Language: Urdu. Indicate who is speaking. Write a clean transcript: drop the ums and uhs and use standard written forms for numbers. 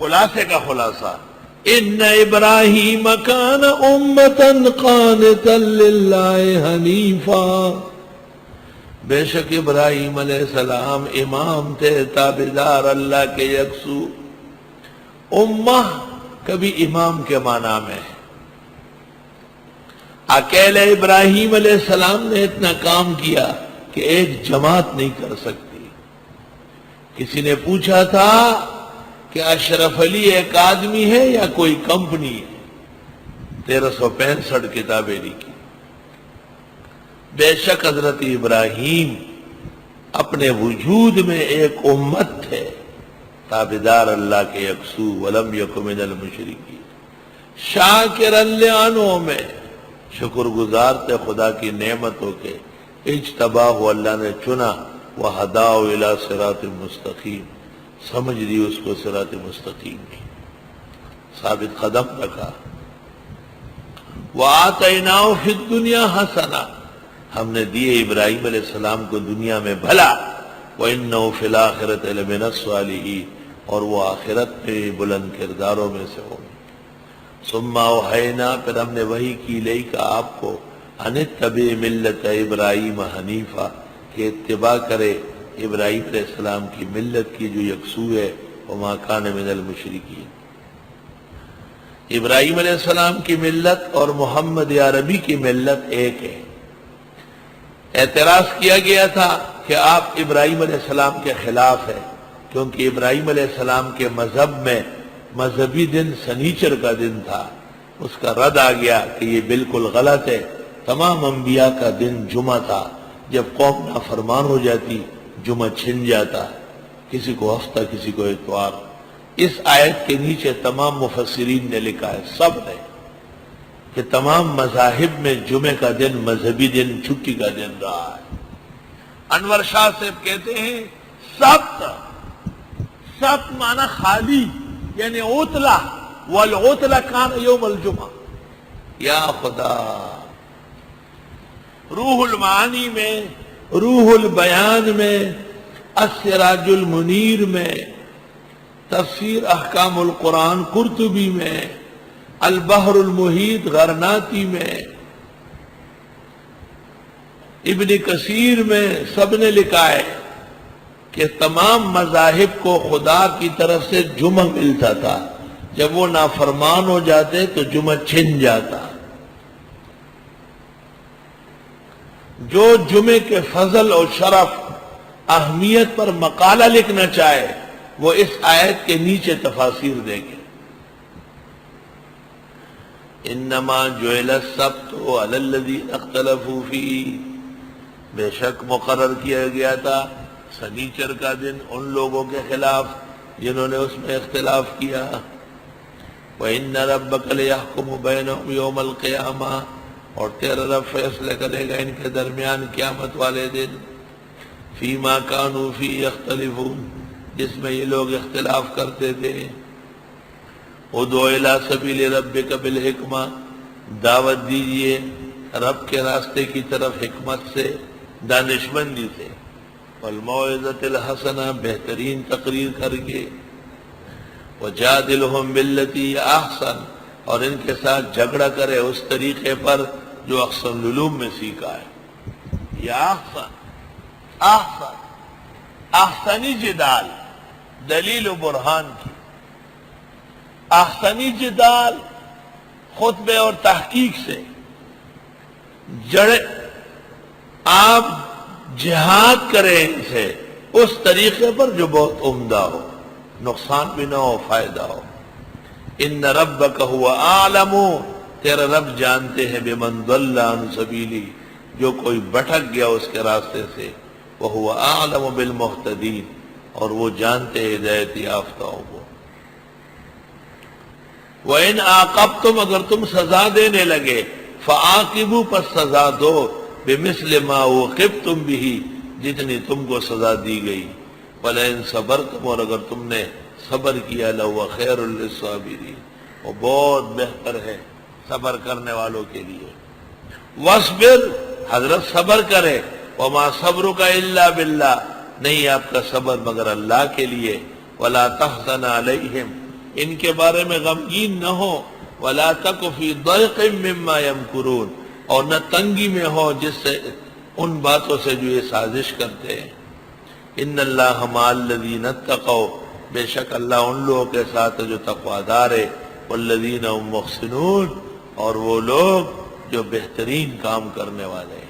Speaker 1: خلاصے کا خلاصہ، ان ابراہیم کان امتا قانتا للہ حنیفا، بے شک ابراہیم علیہ السلام امام تھے تابعدار اللہ کے یکسو۔ امہ کبھی امام کے معنی میں ہے، اکیلے ابراہیم علیہ السلام نے اتنا کام کیا کہ ایک جماعت نہیں کر سکتی۔ کسی نے پوچھا تھا کہ اشرف علی ایک آدمی ہے یا کوئی کمپنی ہے؟ 1365 کتابیں لکھی۔ بے شک حضرت ابراہیم اپنے وجود میں ایک امت تھے، تابعدار اللہ کے یکسو، ولم یک من المشرکین، شاکرا لانعمہ، شکر گزار تھے خدا کی نعمتوں کے، اجتباہ اللہ نے چنا، وہداہ الی صراط مستقیم، سمجھ دی اس کو صراط مستقیم کی، ثابت قدم رکھا۔ وآتیناہ فی الدنیا حسنہ، ہم نے دیے ابراہیم علیہ السلام کو دنیا میں بھلا، وَإِنَّهُ فِي الْآخِرَةِ لَمِنَ الصَّالِحِينَ، اور وہ آخرت میں بلند کرداروں میں سے ہوں۔ ثُمَّ أَوْحَيْنَا، پھر ہم نے وحی کی الیک آپ کو، أَنِ اتَّبِعْ مِلَّةَ إِبْرَاہِیمَ حنیفا، کہ اتباع کرے ابراہیم علیہ السلام کی ملت کی جو یکسو ہے، وَمَا كَانَ مِنَ الْمُشْرِكِينَ۔ ابراہیم علیہ السلام کی ملت اور محمد عربی کی ملت ایک ہے۔ اعتراض کیا گیا تھا کہ آپ ابراہیم علیہ السلام کے خلاف ہیں، کیونکہ ابراہیم علیہ السلام کے مذہب میں مذہبی دن سنیچر کا دن تھا۔ اس کا رد آ گیا کہ یہ بالکل غلط ہے، تمام انبیاء کا دن جمعہ تھا، جب قوم نافرمان ہو جاتی جمعہ چھن جاتا، کسی کو ہفتہ کسی کو اتوار۔ اس آیت کے نیچے تمام مفسرین نے لکھا ہے، سب نے، کہ تمام مذاہب میں جمعہ کا دن مذہبی دن، چھٹی کا دن رہا ہے۔ انور شاہ صاحب کہتے ہیں سبت، سبت معنی خالی، یعنی عطلہ، والعطلہ کان یوم الجمعہ۔ یا خدا، روح المعانی میں، روح البیان میں، السراج المنیر میں، تفسیر احکام القرآن قرطبی میں، البحر المحیط غرناطی میں، ابن کثیر میں، سب نے لکھا ہے کہ تمام مذاہب کو خدا کی طرف سے جمعہ ملتا تھا، جب وہ نافرمان ہو جاتے تو جمعہ چھن جاتا۔ جو جمعے کے فضل اور شرف، اہمیت پر مقالہ لکھنا چاہے وہ اس آیت کے نیچے تفاسیر دیکھیں۔ انما جعل السبت علی الذین اختلفوا فیہ، بے شک مقرر کیا گیا تھا سنیچر کا دن ان لوگوں کے خلاف جنہوں نے اس میں اختلاف کیا۔ وَإِنَّ رَبَّكَ لَيَحْكُمُ بَيْنَهُمْ يَوْمَ الْقِيَامَةِ، اور تیرا رب فیصلہ کرے گا ان کے درمیان قیامت والے دن، فِيمَا كَانُوا فِيهِ يَخْتَلِفُونَ، جس میں یہ لوگ اختلاف کرتے تھے۔ ادعو الی سبیل ربک بالحکمہ، دعوت دیجئے رب کے راستے کی طرف حکمت سے، دانشمندی سے، والموعظۃ الحسنہ، بہترین تقریر کر کے، وجادلہم باللتی ہی احسن، اور ان کے ساتھ جھگڑا کرے اس طریقے پر جو احسن العلوم میں سیکھا ہے۔ یا احسن، احسن، احسنی جدال، دلیل و برہان کی، احسنی جدال خطبے اور تحقیق سے جڑے، آپ جہاد کریں ان سے اس طریقے پر جو بہت عمدہ ہو، نقصان بھی نہ ہو، فائدہ ہو۔ ان ربک هو اعلم، تیرا رب جانتے ہیں، بمن ضل عن سبیلی، جو کوئی بھٹک گیا اس کے راستے سے، وهو اعلم بالمہتدین، اور وہ جانتے ہیں ہدایت یافتہوں کو۔ وَإِنْ عَاقَبْتُمْ، اگر تم سزا دینے لگے، فَعَاقِبُوا، پس سزا دو، بِمِثْلِ مَا عُوقِبْتُمْ بِهِ، جتنی تم کو سزا دی گئی، وَلَئِنْ صَبَرْتُمْ، اور اگر تم نے صبر کیا، لَهُوَ خَيْرٌ لِلصَّابِرِينَ، وہ بہت بہتر ہے صبر کرنے والوں کے لیے۔ وَاصْبِرْ، حضرت صبر کرے، وَمَا صَبْرُكَ إِلَّا بِاللَّهِ، نہیں آپ کا صبر مگر اللہ کے لیے، وَلَا تَحْزَنْ عَلَيْهِمْ، ان کے بارے میں غمگین نہ ہو، وَلَا تَكُ فِي ضَيْقٍ مِّمَّا يَمْكُرُونَ، اور نہ تنگی میں ہو جس سے ان باتوں سے جو یہ سازش کرتے ہیں۔ ان اللہ مع الذین اتقوا، بے شک اللہ ان لوگوں کے ساتھ ہے جو تقوادار ہے، والذین هم محسنون، اور وہ لوگ جو بہترین کام کرنے والے ہیں۔